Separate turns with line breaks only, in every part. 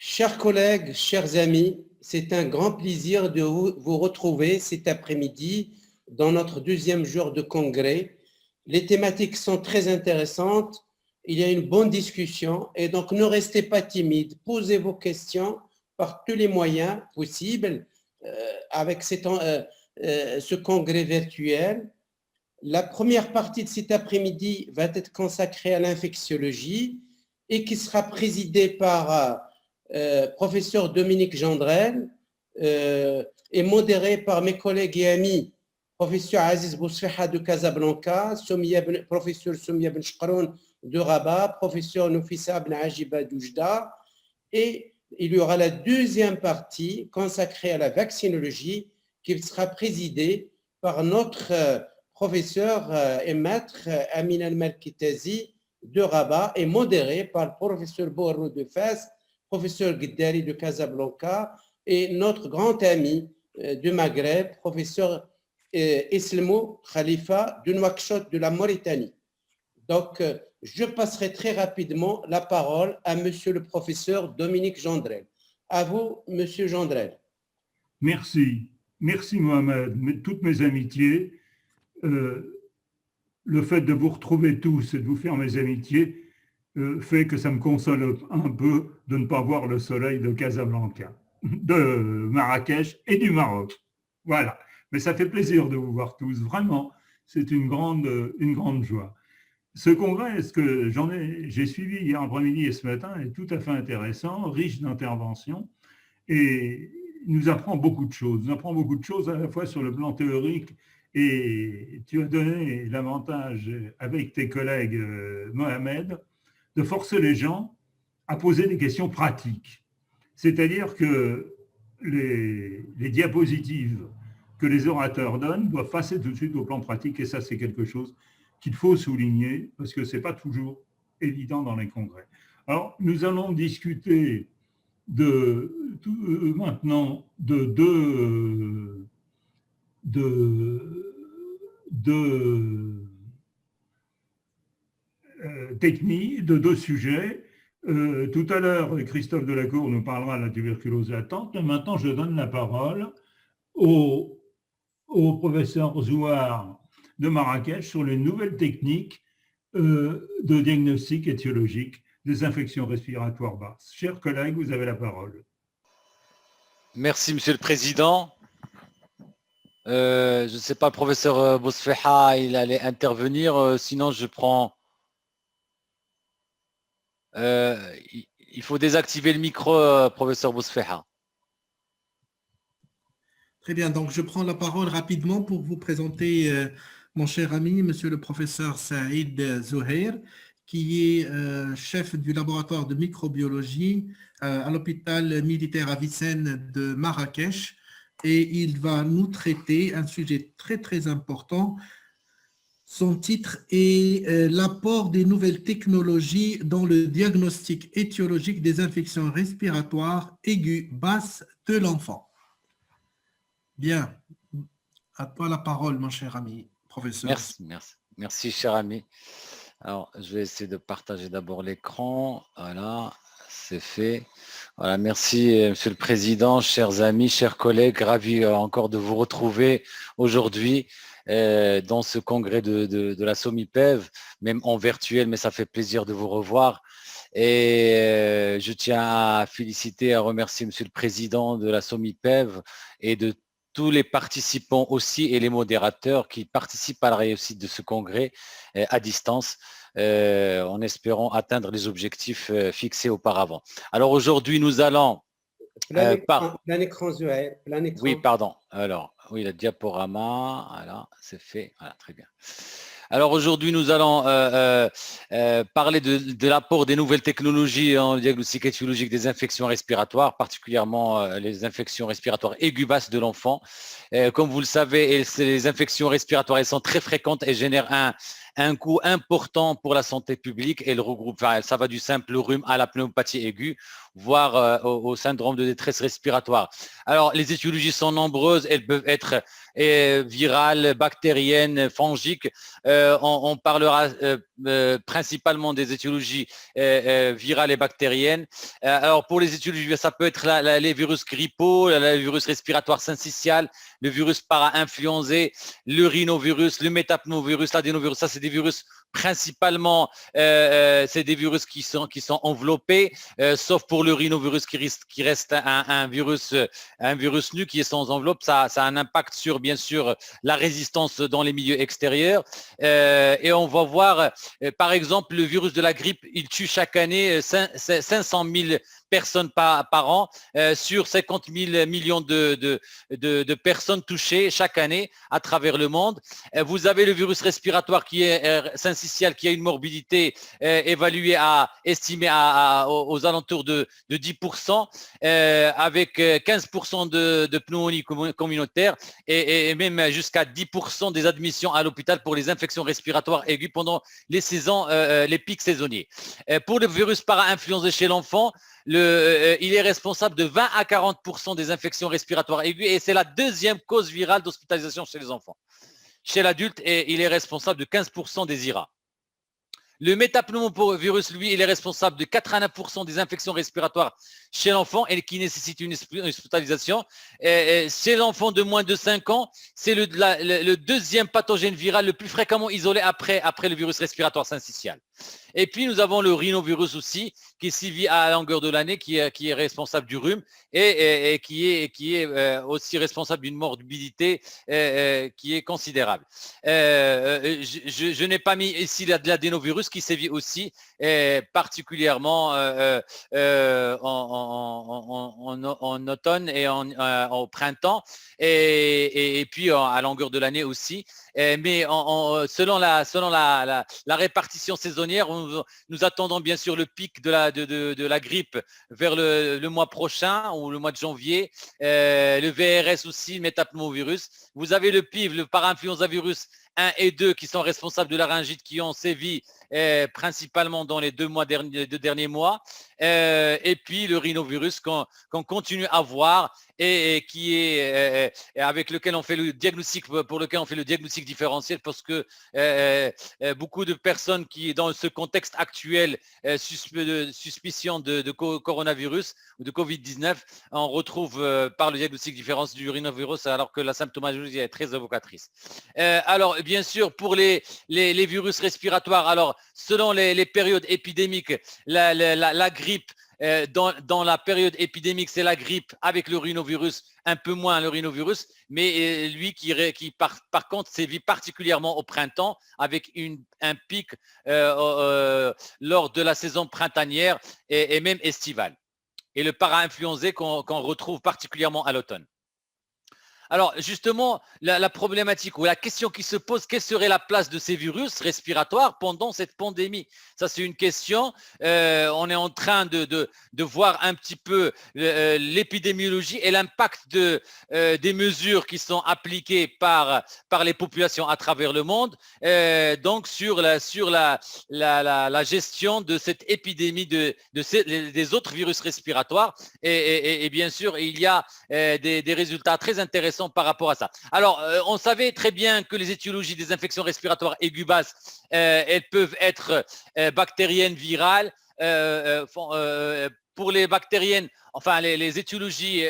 Chers collègues, chers amis, c'est un grand plaisir de vous retrouver cet après-midi dans notre deuxième jour de congrès. Les thématiques sont très intéressantes, il y a une bonne discussion et donc ne restez pas timides, posez vos questions par tous les moyens possibles avec ce congrès virtuel. La première partie de cet après-midi va être consacrée à l'infectiologie et qui sera présidée par professeur Dominique Gendrel et modérée par mes collègues et amis, professeur Aziz Bousfiha de Casablanca, professeur Soumia Ben Shkroun de Rabat, professeur Noufissa Ben Ajiba d'Oujda, et il y aura la deuxième partie consacrée à la vaccinologie qui sera présidée par notre professeur et maître Amin Al-Malkitazi de Rabat et modérée par le professeur Bourrou de Fès, professeur Gueddari de Casablanca et notre grand ami du Maghreb, professeur Islamo Khalifa de Nouakchott de la Mauritanie. Donc, je passerai très rapidement la parole à monsieur le professeur Dominique Gendrel. À vous, monsieur Gendrel.
Merci. Merci Mohamed. Toutes mes amitiés. Le fait de vous retrouver tous et de vous faire mes amitiés fait que ça me console un peu de ne pas voir le soleil de Casablanca, de Marrakech et du Maroc. Voilà. Mais ça fait plaisir de vous voir tous. Vraiment, c'est une grande joie. Ce congrès, ce que j'ai suivi hier après-midi et ce matin, est tout à fait intéressant, riche d'interventions et nous apprend beaucoup de choses. Nous apprend beaucoup de choses à la fois sur le plan théorique et tu as donné l'avantage avec tes collègues Mohamed de forcer les gens à poser des questions pratiques. C'est-à-dire que les diapositives que les orateurs donnent doivent passer tout de suite au plan pratique et ça c'est quelque chose qu'il faut souligner parce que ce n'est pas toujours évident dans les congrès. Alors, nous allons discuter maintenant de deux techniques, de deux sujets. Tout à l'heure, Christophe Delacour nous parlera de la tuberculose latente. Et maintenant, je donne la parole au professeur Zouar de Marrakech sur les nouvelles techniques de diagnostic étiologique des infections respiratoires basses. Chers collègues, vous avez la parole.
Merci, Monsieur le Président. Je ne sais pas, le professeur Bousfiha, il allait intervenir. Sinon, je prends... il faut désactiver le micro, professeur Bousfiha.
Très bien, donc je prends la parole rapidement pour vous présenter mon cher ami, monsieur le professeur Saïd Zouhair, qui est chef du laboratoire de microbiologie à l'hôpital militaire Avicenne de Marrakech. Et il va nous traiter un sujet très, très important. Son titre est l'apport des nouvelles technologies dans le diagnostic étiologique des infections respiratoires aiguës basses de l'enfant. Bien, à toi la parole, mon cher ami, professeur.
Merci, cher ami. Alors, je vais essayer de partager d'abord l'écran. Voilà, c'est fait. Voilà, merci, Monsieur le Président, chers amis, chers collègues, ravi encore de vous retrouver aujourd'hui dans ce congrès de la SOMIPEV, même en virtuel, mais ça fait plaisir de vous revoir. Et je tiens à féliciter, à remercier Monsieur le Président de la SOMIPEV et de tous les participants aussi et les modérateurs qui participent à la réussite de ce congrès à distance en espérant atteindre les objectifs fixés auparavant. Alors aujourd'hui, nous allons...
Plein écran, Zouhair.
Oui, pardon. Alors, oui, le diaporama, voilà, c'est fait. Voilà, très bien. Alors aujourd'hui, nous allons parler de l'apport des nouvelles technologies en diagnostic étiologique des infections respiratoires, particulièrement les infections respiratoires aiguës basses de l'enfant. Comme vous le savez, les infections respiratoires, elles sont très fréquentes et génèrent un coût important pour la santé publique et le regroupe, ça va du simple rhume à la pneumopathie aiguë, voire au syndrome de détresse respiratoire. Alors, les étiologies sont nombreuses, elles peuvent être virales, bactériennes, fongiques. On parlera principalement des étiologies virales et bactériennes. Alors pour les étiologies, ça peut être les virus grippaux, le virus respiratoire syncytial, le virus para-influenzé, le rhinovirus, le métapneumovirus, l'adénovirus. Ça, c'est des virus principalement, c'est des virus qui sont enveloppés, sauf pour le rhinovirus qui reste un virus nu qui est sans enveloppe. Ça a un impact sur, bien sûr, la résistance dans les milieux extérieurs. Et on va voir, par exemple, le virus de la grippe, il tue chaque année 500 000 personnes par an, sur 50 000 millions de personnes touchées chaque année à travers le monde. Vous avez le virus respiratoire qui est syncytial, qui a une morbidité estimée aux alentours de 10%, avec 15% de pneumonie communautaire et même jusqu'à 10% des admissions à l'hôpital pour les infections respiratoires aiguës pendant les saisons, les pics saisonniers. Pour le virus para-influenzé chez l'enfant, il est responsable de 20 à 40% des infections respiratoires aiguës et c'est la deuxième cause virale d'hospitalisation chez les enfants. Chez l'adulte, il est responsable de 15% des IRA. Le métapneumovirus, lui, il est responsable de 89% des infections respiratoires chez l'enfant et qui nécessite une hospitalisation. Chez l'enfant de moins de 5 ans, c'est le deuxième pathogène viral le plus fréquemment isolé après le virus respiratoire syncytial. Et puis, nous avons le rhinovirus aussi, qui sévit à la longueur de l'année, qui est responsable du rhume et qui est aussi responsable d'une morbidité qui est considérable. Je n'ai pas mis ici l'adénovirus qui sévit aussi, particulièrement en automne et au printemps et puis à longueur de l'année aussi. Mais selon la répartition saisonnière, nous attendons bien sûr le pic de la grippe vers le mois prochain ou le mois de janvier. Le VRS aussi, le métapneumovirus. Vous avez le PIV, le para-influenzavirus 1 et 2 qui sont responsables de la laryngite qui ont sévi principalement dans les deux derniers mois. Et puis le rhinovirus qu'on continue à voir et qui est avec lequel on fait le diagnostic, pour lequel on fait le diagnostic différentiel parce que beaucoup de personnes qui, dans ce contexte actuel, suspicion de coronavirus ou de Covid-19, on retrouve par le diagnostic différentiel du rhinovirus alors que la symptomologie est très évocatrice. Alors, bien sûr, pour les virus respiratoires, alors selon les périodes épidémiques, la grippe, dans la période épidémique, c'est la grippe avec le rhinovirus, un peu moins le rhinovirus, mais lui qui par contre sévit particulièrement au printemps avec un pic lors de la saison printanière et même estivale. Et le para-influenzé qu'on retrouve particulièrement à l'automne. Alors justement, la problématique ou la question qui se pose, quelle serait la place de ces virus respiratoires pendant cette pandémie? Ça, c'est une question. On est en train de voir un petit peu l'épidémiologie et l'impact des mesures qui sont appliquées par les populations à travers le monde, donc sur la gestion de cette épidémie des autres virus respiratoires. Et bien sûr, il y a des résultats très intéressants par rapport à ça. Alors, on savait très bien que les étiologies des infections respiratoires aiguës basses, elles peuvent être bactériennes, virales. Pour les bactériennes, enfin les étiologies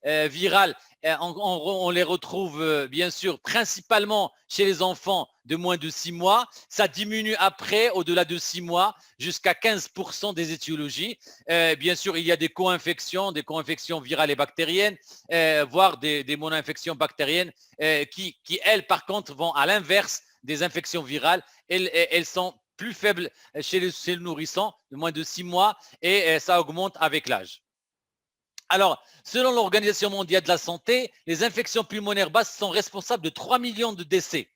virales, on les retrouve bien sûr principalement chez les enfants de moins de 6 mois. Ça diminue après, au-delà de 6 mois, jusqu'à 15% des étiologies. Bien sûr, il y a des co-infections virales et bactériennes, voire des mono-infections bactériennes qui, elles, par contre, vont à l'inverse des infections virales. Elles sont plus faibles chez le nourrisson de moins de 6 mois et ça augmente avec l'âge. Alors, selon l'Organisation mondiale de la santé, les infections pulmonaires basses sont responsables de 3 millions de décès.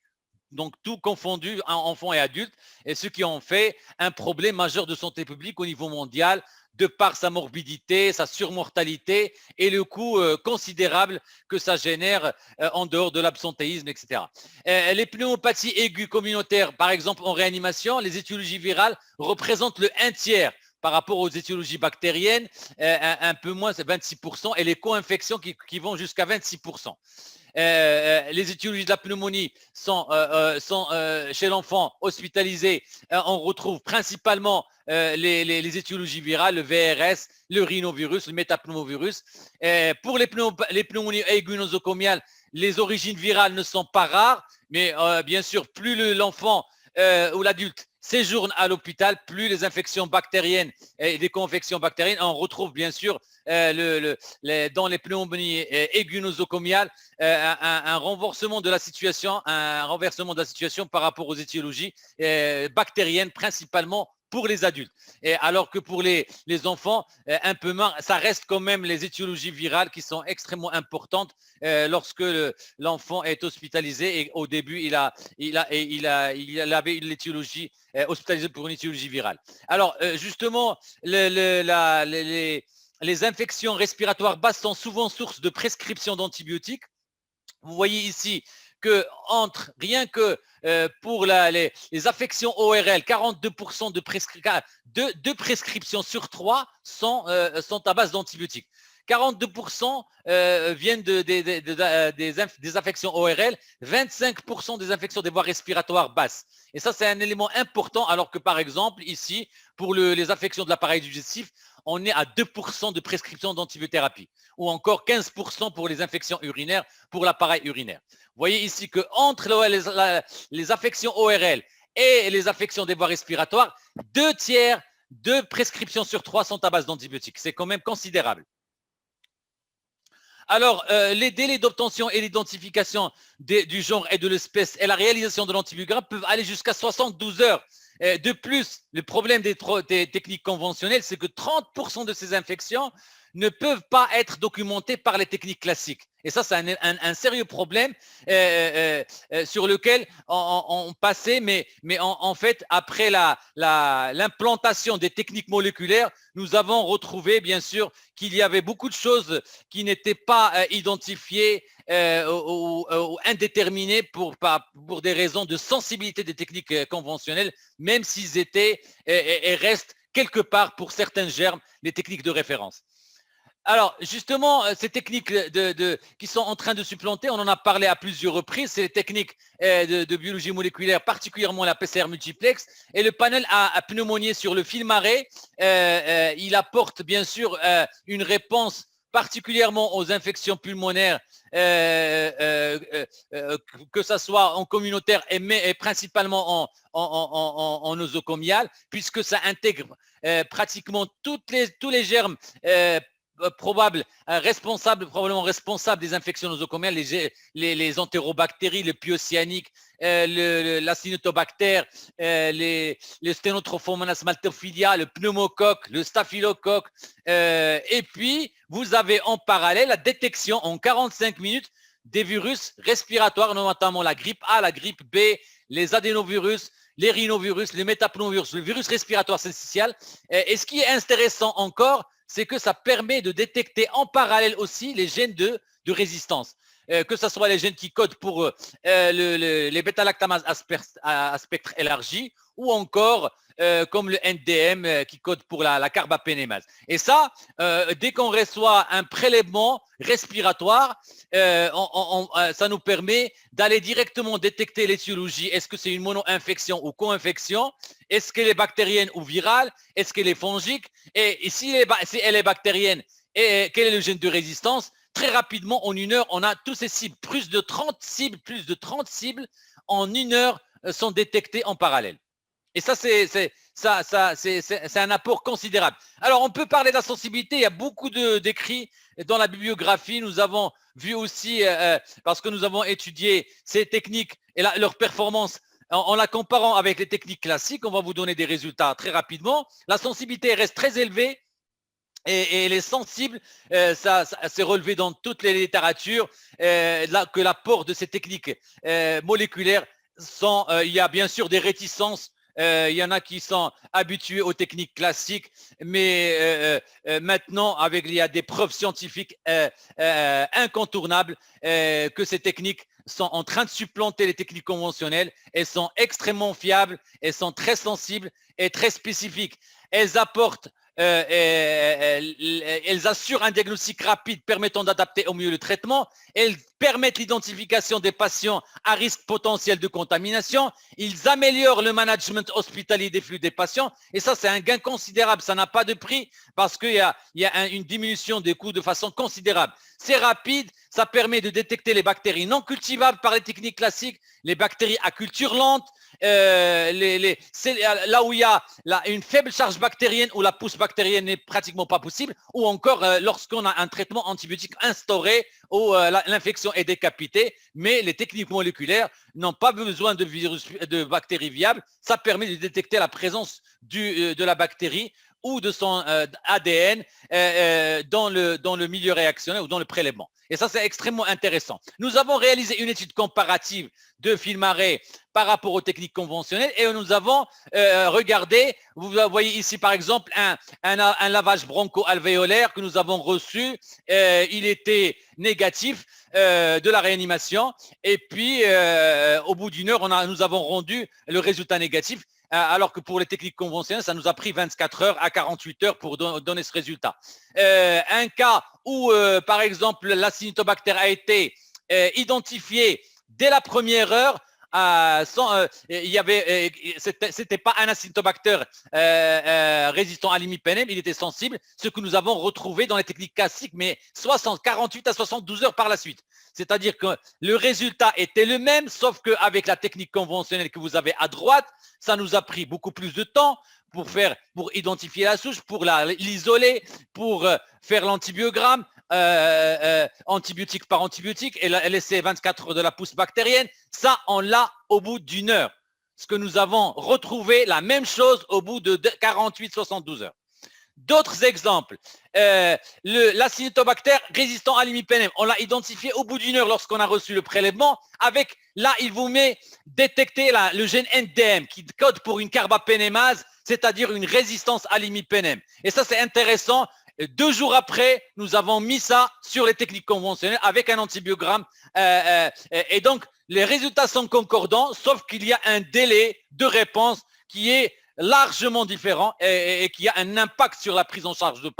Donc, tout confondu, enfants et adultes, et ce qui en fait un problème majeur de santé publique au niveau mondial, de par sa morbidité, sa surmortalité et le coût considérable que ça génère en dehors de l'absentéisme, etc. Les pneumopathies aiguës communautaires, par exemple en réanimation, les étiologies virales représentent le 1/3 par rapport aux étiologies bactériennes, un peu moins, c'est 26%, et les co-infections qui vont jusqu'à 26%. les étiologies de la pneumonie sont chez l'enfant hospitalisé, on retrouve principalement les étiologies virales, le VRS, le rhinovirus, le métapneumovirus. Pour les pneumonies aiguës nosocomiales, les origines virales ne sont pas rares, mais bien sûr, plus l'enfant ou l'adulte séjourne à l'hôpital, plus les infections bactériennes et des co-infections bactériennes, on retrouve bien sûr dans les pneumonies aiguës nosocomiales un renversement de la situation, par rapport aux étiologies bactériennes principalement pour les adultes. Et alors que pour les enfants, un peu moins, ça reste quand même les étiologies virales qui sont extrêmement importantes lorsque l'enfant est hospitalisé et au début, il avait une étiologie hospitalisée pour une étiologie virale. Alors, justement, les infections respiratoires basses sont souvent source de prescription d'antibiotiques. Vous voyez ici que rien que pour les affections ORL, 42% de prescriptions sur 3 sont à base d'antibiotiques. 42% viennent des affections ORL, 25% des infections des voies respiratoires basses. Et ça, c'est un élément important, alors que par exemple, ici, pour les affections de l'appareil digestif, on est à 2% de prescription d'antibiothérapie, ou encore 15% pour les infections urinaires, pour l'appareil urinaire. Vous voyez ici qu'entre les affections ORL et les affections des voies respiratoires, 2/3 de prescriptions sur 3 sont à base d'antibiotiques. C'est quand même considérable. Alors, les délais d'obtention et l'identification du genre et de l'espèce et la réalisation de l'antibiogramme peuvent aller jusqu'à 72 heures. De plus, le problème des techniques conventionnelles, c'est que 30% de ces infections ne peuvent pas être documentées par les techniques classiques. Et ça, c'est un sérieux problème sur lequel on passait, mais en fait, après l'implantation des techniques moléculaires, nous avons retrouvé, bien sûr, qu'il y avait beaucoup de choses qui n'étaient pas identifiées ou indéterminées pour des raisons de sensibilité des techniques conventionnelles, même s'ils étaient et restent quelque part pour certains germes les techniques de référence. Alors, justement, ces techniques qui sont en train de supplanter, on en a parlé à plusieurs reprises, c'est les techniques de biologie moléculaire, particulièrement la PCR multiplex, et le panel à pneumonier sur le FILMARRAY, il apporte bien sûr une réponse particulièrement aux infections pulmonaires, que ce soit en communautaire et principalement en nosocomial, puisque ça intègre pratiquement tous les germes probablement responsables des infections nosocomiales, les entérobactéries, le pyocyanique, l'acinetobactère, les Stenotrophomonas maltophilia, le pneumocoque, le staphylocoque. Et puis, vous avez en parallèle la détection en 45 minutes des virus respiratoires, notamment la grippe A, la grippe B, les adénovirus, les rhinovirus, les métapneumovirus, le virus respiratoire syncytial. Et ce qui est intéressant encore, c'est que ça permet de détecter en parallèle aussi les gènes de résistance, que ce soit les gènes qui codent pour les bêta-lactamases à spectre élargi ou encore comme le NDM qui code pour la carbapénémase. Et ça, dès qu'on reçoit un prélèvement respiratoire, ça nous permet d'aller directement détecter l'étiologie. Est-ce que c'est une mono-infection ou co-infection? Est-ce qu'elle est bactérienne ou virale? Est-ce qu'elle est fongique? Et si elle est bactérienne, et quel est le gène de résistance? Très rapidement, en 1 heure, on a tous ces cibles. Plus de 30 cibles en 1 heure sont détectées en parallèle. Et ça, c'est un apport considérable. Alors, on peut parler de la sensibilité. Il y a beaucoup d'écrits dans la bibliographie. Nous avons vu aussi, parce que nous avons étudié ces techniques et leur performance en la comparant avec les techniques classiques. On va vous donner des résultats très rapidement. La sensibilité reste très élevée. Et les sensibles, ça s'est relevé dans toutes les littératures, que l'apport de ces techniques moléculaires il y a bien sûr des réticences. Il y en a qui sont habitués aux techniques classiques, mais maintenant, il y a des preuves scientifiques incontournables que ces techniques sont en train de supplanter les techniques conventionnelles. Elles sont extrêmement fiables, elles sont très sensibles et très spécifiques. Elles apportent elles assurent un diagnostic rapide permettant d'adapter au mieux le traitement. Elles permettent l'identification des patients à risque potentiel de contamination. Ils améliorent le management hospitalier des flux des patients. Et ça, c'est un gain considérable. Ça n'a pas de prix parce qu'il y a une diminution des coûts de façon considérable. C'est rapide. Ça permet de détecter les bactéries non cultivables par les techniques classiques, les bactéries à culture lente, là où il y a une faible charge bactérienne, où la pousse bactérienne n'est pratiquement pas possible, ou encore lorsqu'on a un traitement antibiotique instauré, où l'infection est décapitée, mais les techniques moléculaires n'ont pas besoin de bactéries viables. Ça permet de détecter la présence de la bactérie ou de son ADN dans le milieu réactionnel ou dans le prélèvement. Et ça, c'est extrêmement intéressant. Nous avons réalisé une étude comparative de FilmArray par rapport aux techniques conventionnelles et nous avons regardé, vous voyez ici par exemple un lavage broncho-alvéolaire que nous avons reçu. Il était négatif de la réanimation et puis au bout d'une heure, nous avons rendu le résultat négatif. Alors que pour les techniques conventionnelles, ça nous a pris 24 heures à 48 heures pour donner ce résultat. Un cas où, par exemple, l'Acinetobacter a été identifié dès la première heure, c'était pas un Acinetobacter résistant à l'imipenem, il était sensible, ce que nous avons retrouvé dans les techniques classiques, mais 48 à 72 heures par la suite. C'est-à-dire que le résultat était le même, sauf qu'avec la technique conventionnelle que vous avez à droite, ça nous a pris beaucoup plus de temps pour identifier la souche, pour l'isoler, pour faire l'antibiogramme, antibiotique par antibiotique, et laisser 24 heures de la pousse bactérienne. Ça, on l'a au bout d'une heure. Ce que nous avons retrouvé, la même chose au bout de 48-72 heures. D'autres exemples, l'Acinetobacter résistant à l'imipenem, on l'a identifié au bout d'une heure lorsqu'on a reçu le prélèvement. Avec, là, il vous met détecter le gène NDM qui code pour une carbapénémase, c'est-à-dire une résistance à l'imipenem. Et ça, c'est intéressant. 2 jours après, nous avons mis ça sur les techniques conventionnelles avec un antibiogramme. Et donc, les résultats sont concordants, sauf qu'il y a un délai de réponse qui est largement différent et qui a un impact sur la prise en charge du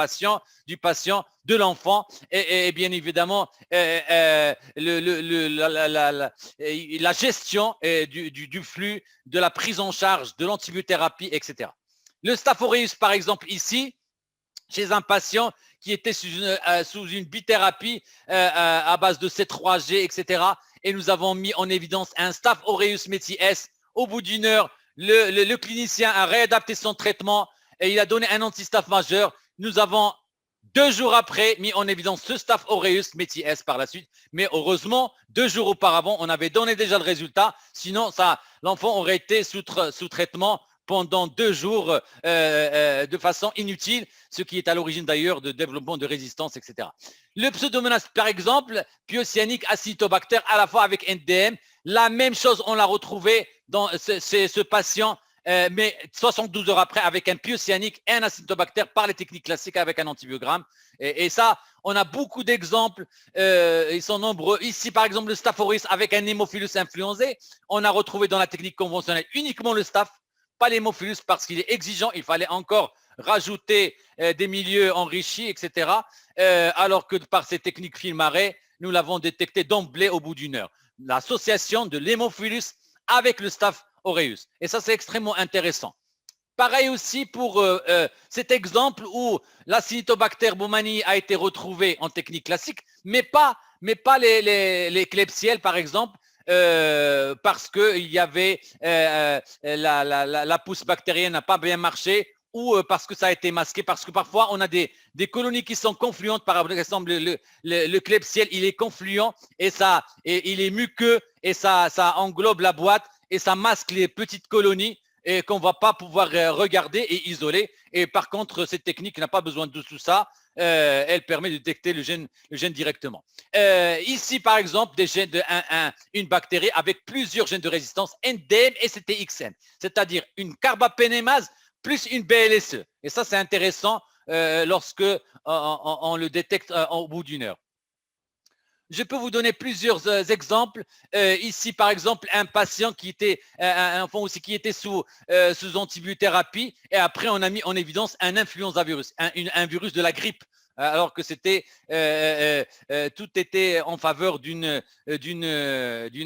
patient, de l'enfant et bien évidemment la gestion du flux, de la prise en charge, de l'antibiothérapie, etc. Le Staph aureus, par exemple, ici, chez un patient qui était sous une bithérapie à base de C3G, etc. Et nous avons mis en évidence un Staph aureus metis. Au bout d'une heure, le clinicien a réadapté son traitement et il a donné un anti-staph majeur. Nous avons 2 jours après mis en évidence ce Staph aureus metis par la suite. Mais heureusement, 2 jours auparavant, on avait donné déjà le résultat. Sinon, l'enfant aurait été sous traitement pendant 2 jours de façon inutile, ce qui est à l'origine d'ailleurs de développement de résistance, etc. Le Pseudomonas, par exemple, Piocyannique Acinetobacter, à la fois avec NDM, la même chose, on l'a retrouvé dans ce patient, mais 72 heures après avec un Piocyannique et un Acinetobacter par les techniques classiques avec un antibiogramme. Et ça, on a beaucoup d'exemples, ils sont nombreux. Ici, par exemple, le Staph aureus avec un Haemophilus influenzae, on a retrouvé dans la technique conventionnelle uniquement le Staph, pas l'hémophilus parce qu'il est exigeant, il fallait encore rajouter des milieux enrichis, etc. Alors que par ces techniques FilmArray, nous l'avons détecté d'emblée au bout d'une heure. L'association de l'hémophilus avec le Staph aureus. Et ça, c'est extrêmement intéressant. Pareil aussi pour cet exemple où l'Acinetobacter baumannii a été retrouvé en technique classique, mais pas les Klebsiella, par exemple, parce qu'il y avait la pousse bactérienne n'a pas bien marché ou parce que ça a été masqué, parce que parfois on a des colonies qui sont confluentes. Par exemple, le Klebsiella, il est confluent et il est muqueux et ça englobe la boîte et ça masque les petites colonies et qu'on ne va pas pouvoir regarder et isoler. Et par contre, cette technique n'a pas besoin de tout ça. Elle permet de détecter le gène directement. Ici, par exemple, des gènes une bactérie avec plusieurs gènes de résistance NDM et CTXN, c'est-à-dire une carbapénémase plus une BLSE. Et ça, c'est intéressant lorsque on le détecte au bout d'une heure. je peux vous donner plusieurs exemples. Ici, par exemple, un patient qui était, un enfant aussi qui était sous antibiothérapie, et après on a mis en évidence un influenza-virus, un virus de la grippe, alors que c'était tout était en faveur d'une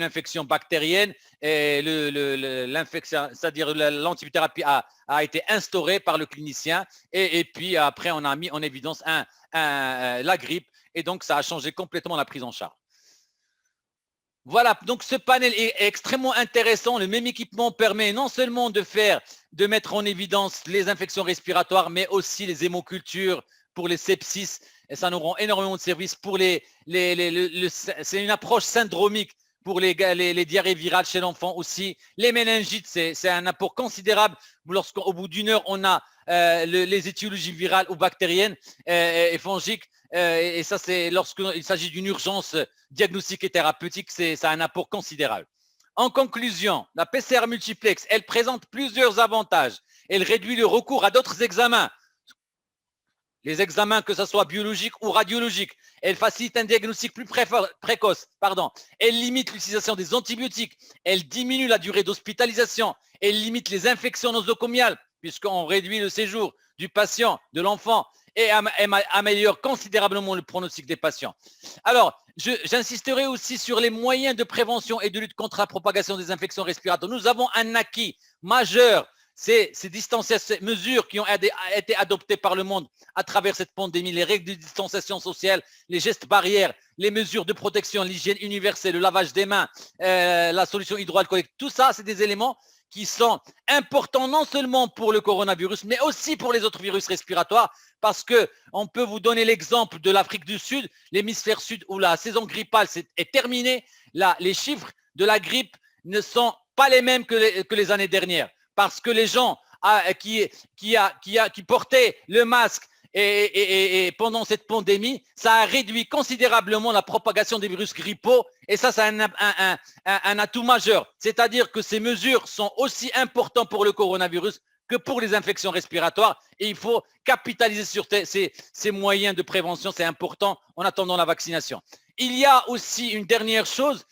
infection bactérienne, et l'infection, c'est-à-dire l'antibiothérapie a été instaurée par le clinicien, et puis après on a mis en évidence la grippe, et donc ça a changé complètement la prise en charge. Voilà, donc ce panel est extrêmement intéressant. Le même équipement permet non seulement de mettre en évidence les infections respiratoires, mais aussi les hémocultures pour les sepsis, et ça nous rend énormément de services pour c'est une approche syndromique pour les diarrhées virales chez l'enfant aussi. Les méningites, c'est un apport considérable lorsqu'au bout d'une heure, on a les étiologies virales ou bactériennes et fongiques. Et ça, c'est lorsqu'il s'agit d'une urgence diagnostique et thérapeutique, ça a un apport considérable. En conclusion, la PCR multiplex, elle présente plusieurs avantages. Elle réduit le recours à d'autres examens. Les examens, que ce soit biologiques ou radiologiques. Elle facilite un diagnostic plus précoce. Elle limite l'utilisation des antibiotiques. Elle diminue la durée d'hospitalisation. Elle limite les infections nosocomiales, puisqu'on réduit le séjour du patient, de l'enfant, et améliore considérablement le pronostic des patients. Alors, j'insisterai aussi sur les moyens de prévention et de lutte contre la propagation des infections respiratoires. Nous avons un acquis majeur. Ces mesures qui ont été adoptées par le monde à travers cette pandémie, les règles de distanciation sociale, les gestes barrières, les mesures de protection, l'hygiène universelle, le lavage des mains, la solution hydroalcoolique, tout ça, c'est des éléments qui sont importants non seulement pour le coronavirus, mais aussi pour les autres virus respiratoires, parce qu'on peut vous donner l'exemple de l'Afrique du Sud, l'hémisphère sud, où la saison grippale est terminée. Là, les chiffres de la grippe ne sont pas les mêmes que les années dernières, parce que les gens qui portaient le masque et pendant cette pandémie, ça a réduit considérablement la propagation des virus grippaux, et ça, c'est un atout majeur. C'est-à-dire que ces mesures sont aussi importantes pour le coronavirus que pour les infections respiratoires, et il faut capitaliser sur ces moyens de prévention, c'est important en attendant la vaccination. Il y a aussi une dernière chose,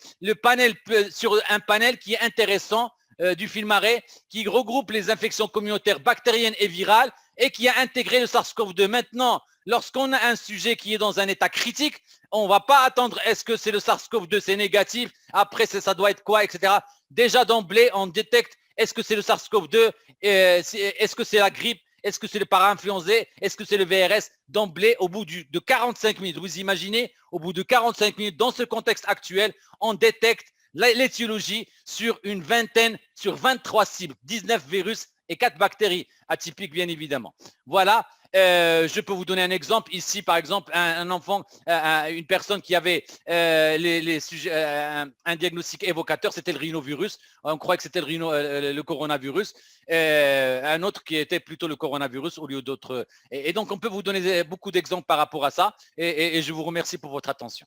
sur un panel qui est intéressant, du Filmaret, qui regroupe les infections communautaires bactériennes et virales, et qui a intégré le SARS-CoV-2. Maintenant, lorsqu'on a un sujet qui est dans un état critique, on ne va pas attendre est-ce que c'est le SARS-CoV-2, c'est négatif, après ça doit être quoi, etc. Déjà d'emblée, on détecte est-ce que c'est le SARS-CoV-2, est-ce que c'est la grippe, est-ce que c'est le para-influenzé, est-ce que c'est le VRS. D'emblée, au bout de 45 minutes, vous imaginez, au bout de 45 minutes, dans ce contexte actuel, on détecte l'étiologie sur une vingtaine, sur 23 cibles, 19 virus et 4 bactéries atypiques, bien évidemment. Voilà, je peux vous donner un exemple. Ici, par exemple, un enfant, une personne qui avait un diagnostic évocateur, c'était le rhinovirus. On croyait que c'était le coronavirus. Un autre qui était plutôt le coronavirus au lieu d'autres. Et donc, on peut vous donner beaucoup d'exemples par rapport à ça. Et je vous remercie pour votre attention.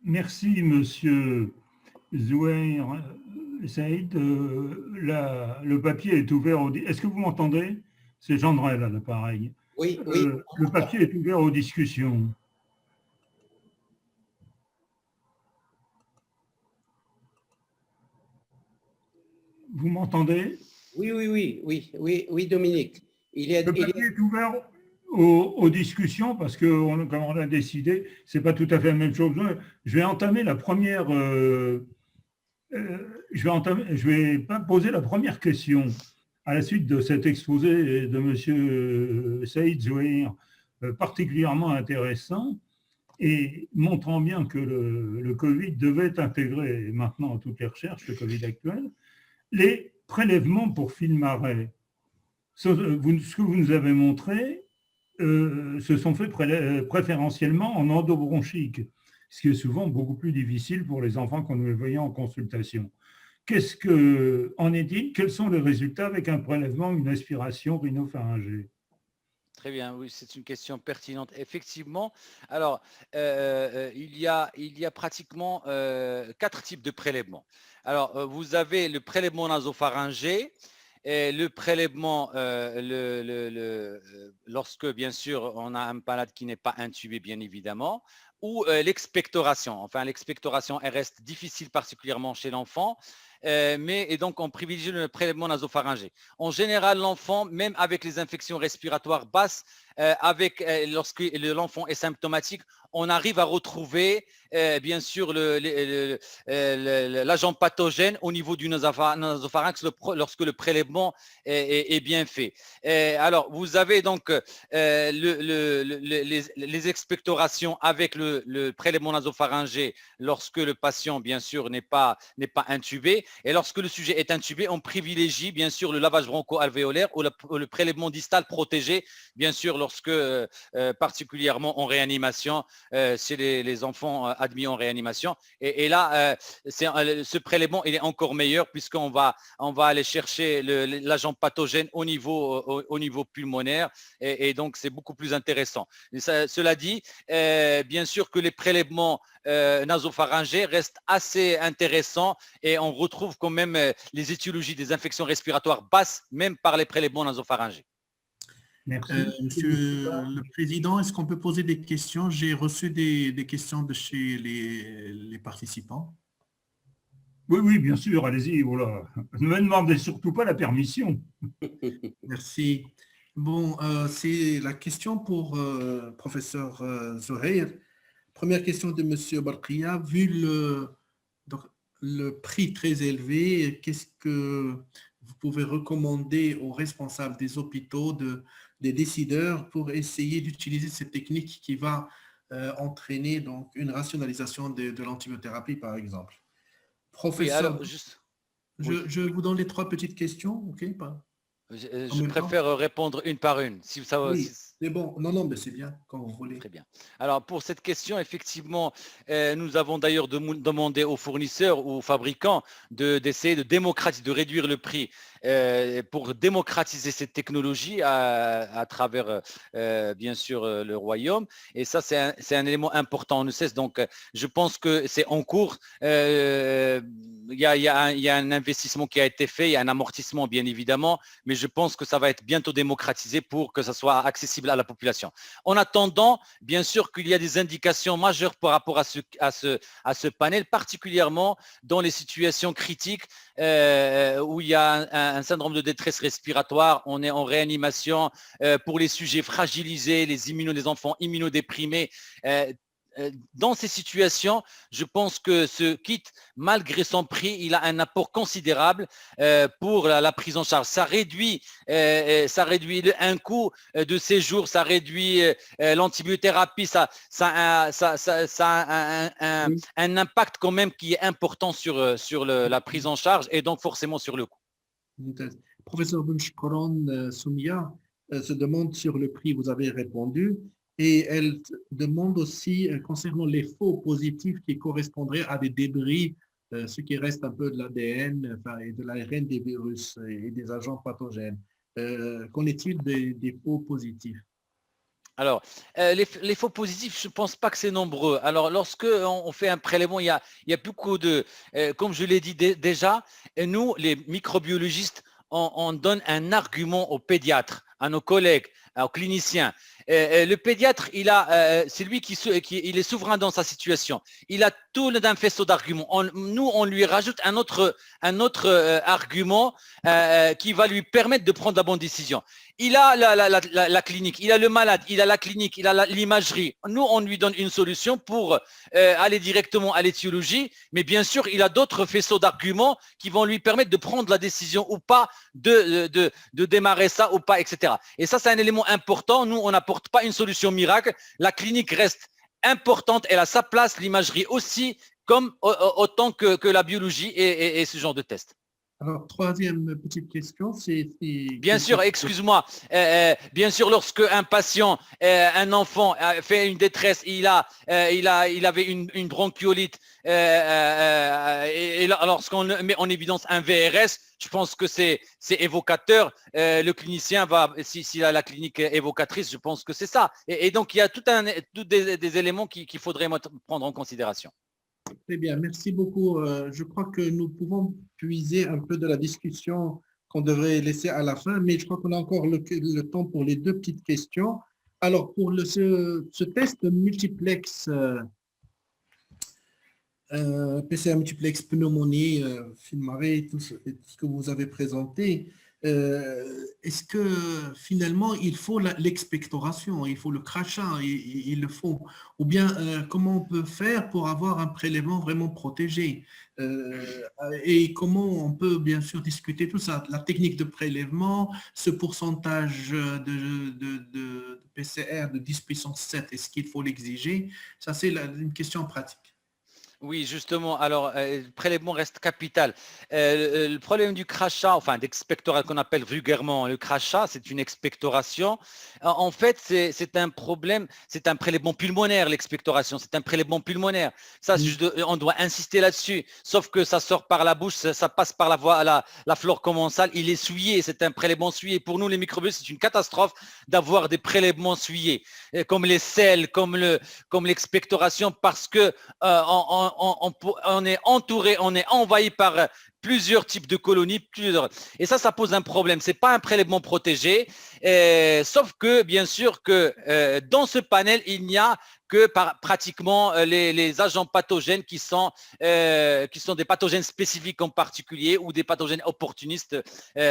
Merci, monsieur Zouhair Saïd. Le papier est ouvert. Est-ce que vous m'entendez? C'est Jean Drel à l'appareil.
Oui, oui.
Le papier est ouvert aux discussions. Vous m'entendez?
Oui, Dominique.
Le papier est ouvert aux discussions parce que, comme on a décidé, ce n'est pas tout à fait la même chose. Je vais entamer la première. Je vais poser la première question à la suite de cet exposé de M. Saïd Zouhair, particulièrement intéressant et montrant bien que le Covid devait intégrer maintenant à toutes les recherches, le Covid actuel, les prélèvements pour Filmaret. Ce que vous nous avez montré se sont faits préférentiellement en endobronchique, ce qui est souvent beaucoup plus difficile pour les enfants quand nous les voyons en consultation. En est-il? Quels sont les résultats avec un prélèvement, une aspiration rhinopharyngée?
Très bien, oui, c'est une question pertinente. Effectivement, alors, il y a pratiquement 4 types de prélèvements. Alors, vous avez le prélèvement nasopharyngé, le prélèvement, lorsque bien sûr on a un malade qui n'est pas intubé bien évidemment, ou l'expectoration. Enfin, l'expectoration elle reste difficile particulièrement chez l'enfant, et donc on privilégie le prélèvement nasopharyngé. En général, l'enfant, même avec les infections respiratoires basses, lorsque l'enfant est symptomatique, on arrive à retrouver bien sûr l'agent pathogène au niveau du nasopharynx lorsque le prélèvement est bien fait. Alors, vous avez donc les expectorations avec le prélèvement nasopharyngé lorsque le patient, bien sûr, n'est pas intubé. Et lorsque le sujet est intubé, on privilégie, bien sûr, le lavage broncho-alvéolaire ou le prélèvement distal protégé, bien sûr, lorsque, particulièrement en réanimation, chez les enfants admis en réanimation. Et là, ce prélèvement, il est encore meilleur puisqu'on va aller chercher l'agent pathogène au niveau pulmonaire et donc c'est beaucoup plus intéressant. Cela dit, bien sûr que les prélèvements nasopharyngés restent assez intéressants et on retrouve quand même les étiologies des infections respiratoires basses, même par les prélèvements nasopharyngés.
Merci.
Monsieur le Président, est-ce qu'on peut poser des questions? J'ai reçu des questions de chez les participants.
Oui, bien sûr, allez-y. Voilà. Ne me demandez surtout pas la permission.
Merci. Bon, c'est la question pour professeur Zohair. Première question de Monsieur Barkia. Vu le prix très élevé, qu'est-ce que vous pouvez recommander aux responsables des hôpitaux, des décideurs, pour essayer d'utiliser cette technique qui va entraîner donc une rationalisation de l'antibiothérapie, par exemple? Professeur,
Oui, alors, juste, oui.
je vous donne les 3 petites questions, ok?
Je préfère répondre une par une. Si ça,
Oui, c'est bon. Non, mais c'est bien, quand vous voulez.
Très bien. Alors, pour cette question, effectivement, nous avons d'ailleurs demandé aux fournisseurs ou aux fabricants d'essayer de démocratiser, de réduire le prix pour démocratiser cette technologie à travers, bien sûr, le royaume. Et ça, c'est un élément important. On ne cesse. Donc, je pense que c'est en cours. Il y a un investissement qui a été fait, il y a un amortissement, bien évidemment, mais je pense que ça va être bientôt démocratisé pour que ça soit accessible à la population. En attendant, bien sûr qu'il y a des indications majeures par rapport à ce panel, particulièrement dans les situations critiques où il y a un syndrome de détresse respiratoire, on est en réanimation, pour les sujets fragilisés, les enfants immunodéprimés. Dans ces situations, je pense que ce kit, malgré son prix, il a un apport considérable pour la prise en charge. Ça réduit un coût de séjour, ça réduit l'antibiothérapie, ça a un impact quand même qui est important sur la prise en charge et donc forcément sur le coût.
Professeur Benchkoron Soumia se demande sur le prix, vous avez répondu. Et elle demande aussi concernant les faux positifs qui correspondraient à des débris, ce qui reste un peu de l'ADN et de l'ARN des virus et des agents pathogènes. Qu'en est-il des faux positifs?
Alors, les faux positifs, je ne pense pas que c'est nombreux. Alors, lorsque on fait un prélèvement, il y a beaucoup de, comme je l'ai dit déjà, nous, les microbiologistes, on donne un argument aux pédiatres, à nos collègues, aux cliniciens. Le pédiatre, c'est lui il est souverain dans sa situation. Il a tout d'un faisceau d'arguments. Nous, on lui rajoute un autre argument qui va lui permettre de prendre la bonne décision. Il a la clinique, il a le malade, il a la clinique, il a l'imagerie. Nous, on lui donne une solution pour aller directement à l'étiologie, mais bien sûr, il a d'autres faisceaux d'arguments qui vont lui permettre de prendre la décision ou pas de démarrer ça ou pas, etc. Et ça, c'est un élément important. Nous, on n'apporte pas une solution miracle. La clinique reste importante, elle a sa place, l'imagerie aussi, comme autant que la biologie et ce genre de test.
Alors, troisième petite question, c'est…
Bien sûr, excuse-moi. Bien sûr, lorsque un patient, un enfant fait une détresse, il avait une bronchiolite, et lorsqu'on met en évidence un VRS, je pense que c'est évocateur. Le clinicien va, s'il a la clinique évocatrice, je pense que c'est ça. Et donc, il y a tous des éléments qu'il faudrait prendre en considération.
Très bien, merci beaucoup. Je crois que nous pouvons puiser un peu de la discussion qu'on devrait laisser à la fin, mais je crois qu'on a encore le temps pour les deux petites questions. Alors, pour ce test multiplex, PCR multiplex pneumonie, FilmArray, tout ce que vous avez présenté, est-ce que finalement il faut l'expectoration, il faut le crachat, il le faut, ou bien comment on peut faire pour avoir un prélèvement vraiment protégé, et comment on peut bien sûr discuter tout ça, la technique de prélèvement, ce pourcentage de PCR de 10 puissance 7, est-ce qu'il faut l'exiger? Ça c'est une question pratique.
Oui, justement. Alors, le prélèvement reste capital. Le problème du crachat, enfin d'expectorat qu'on appelle vulgairement le crachat, c'est une expectoration. En fait, c'est un problème, c'est un prélèvement pulmonaire, l'expectoration. C'est un prélèvement pulmonaire. Ça, on doit insister là-dessus. Sauf que ça sort par la bouche, ça passe par la voie, la flore commensale. Il est souillé, c'est un prélèvement souillé. Pour nous, les microbiologistes, c'est une catastrophe d'avoir des prélèvements souillés, comme les selles, comme l'expectoration, parce que on est entouré, on est envahi par plusieurs types de colonies, et ça pose un problème. C'est pas un prélèvement protégé, sauf que bien sûr que dans ce panel, il n'y a que pratiquement les agents pathogènes qui sont des pathogènes spécifiques en particulier ou des pathogènes opportunistes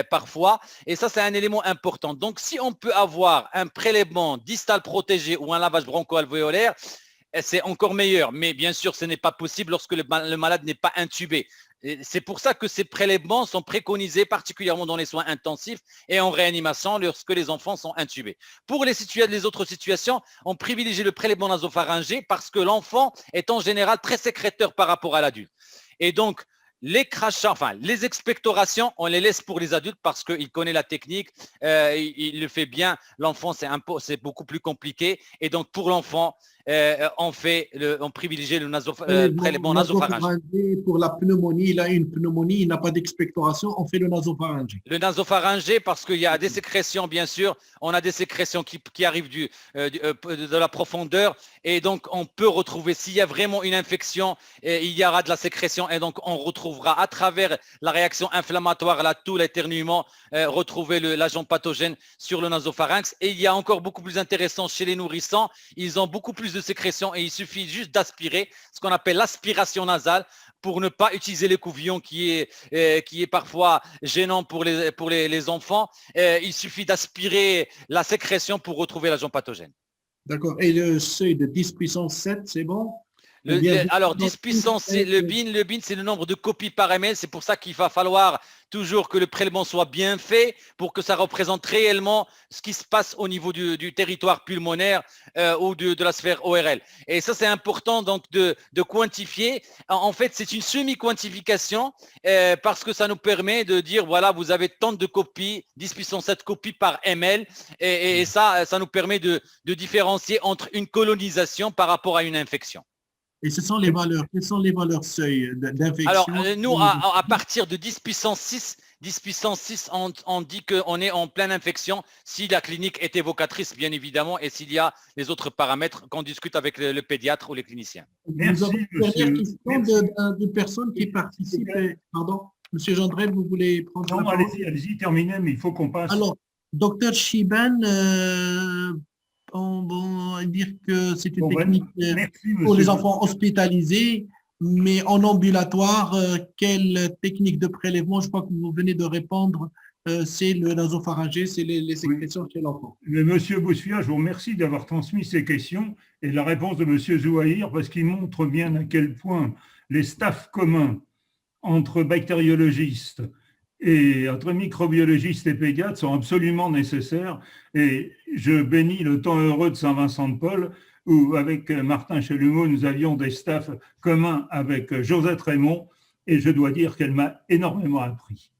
parfois. Et ça, c'est un élément important. Donc, si on peut avoir un prélèvement distal protégé ou un lavage broncho-alvéolaire, c'est encore meilleur. Mais bien sûr, ce n'est pas possible lorsque le malade n'est pas intubé. C'est pour ça que ces prélèvements sont préconisés particulièrement dans les soins intensifs et en réanimation lorsque les enfants sont intubés. Pour les autres situations, on privilégie le prélèvement nasopharyngé parce que l'enfant est en général très sécréteur par rapport à l'adulte. Et donc, les crachats, enfin les expectorations, on les laisse pour les adultes parce qu'ils connaissent la technique, il le fait bien. L'enfant, c'est beaucoup plus compliqué. Et donc, pour l'enfant, on privilégie le prélèvement nasopharyngé.
Pour la pneumonie, il a une pneumonie, il n'a pas d'expectoration, on fait le nasopharyngé.
Le nasopharyngé, parce qu'il y a des sécrétions, bien sûr, on a des sécrétions qui arrivent de la profondeur, et donc on peut retrouver, s'il y a vraiment une infection, il y aura de la sécrétion, et donc on retrouvera à travers la réaction inflammatoire, la toux, l'éternuement, retrouver l'agent pathogène sur le nasopharynx. Et il y a encore beaucoup plus intéressant chez les nourrissons, ils ont beaucoup plus de sécrétion et il suffit juste d'aspirer, ce qu'on appelle l'aspiration nasale, pour ne pas utiliser le couvillon qui est parfois gênant pour les enfants. Il suffit d'aspirer la sécrétion pour retrouver l'agent pathogène.
D'accord. Et le seuil de 10 puissance 7, c'est bon?
Alors, 10 puissance, le bin, c'est le nombre de copies par ml. C'est pour ça qu'il va falloir toujours que le prélèvement soit bien fait pour que ça représente réellement ce qui se passe au niveau du territoire pulmonaire ou de la sphère ORL. Et ça, c'est important donc de quantifier. En fait, c'est une semi-quantification parce que ça nous permet de dire, voilà, vous avez tant de copies, 10 puissance 7 copies par ml. Et ça nous permet de différencier entre une colonisation par rapport à une infection.
Et ce sont les valeurs, quelles sont les valeurs seuil d'infection?
Alors, nous, à partir de 10 puissance 6, on dit qu'on est en pleine infection si la clinique est évocatrice, bien évidemment, et s'il y a les autres paramètres qu'on discute avec le pédiatre ou les cliniciens.
Merci, nous avons une question d'une personne qui participe. Pardon, Monsieur Gendrel, vous voulez prendre la parole?
Allez-y, terminez, mais il faut qu'on passe.
Alors, docteur Chiban, on va dire que c'est une technique pour les enfants hospitalisés, mais en ambulatoire, quelle technique de prélèvement? Je crois que vous venez de répondre, c'est le nasopharyngé, c'est les sécrétions chez l'enfant.
Monsieur Bousfia, je vous remercie d'avoir transmis ces questions et la réponse de Monsieur Zouahir, parce qu'il montre bien à quel point les staffs communs entre bactériologistes et entre microbiologistes et pédiatres sont absolument nécessaires. Et je bénis le temps heureux de Saint-Vincent-de-Paul où, avec Martin Chelumeau, nous avions des staffs communs avec Josette Raymond et je dois dire qu'elle m'a énormément appris.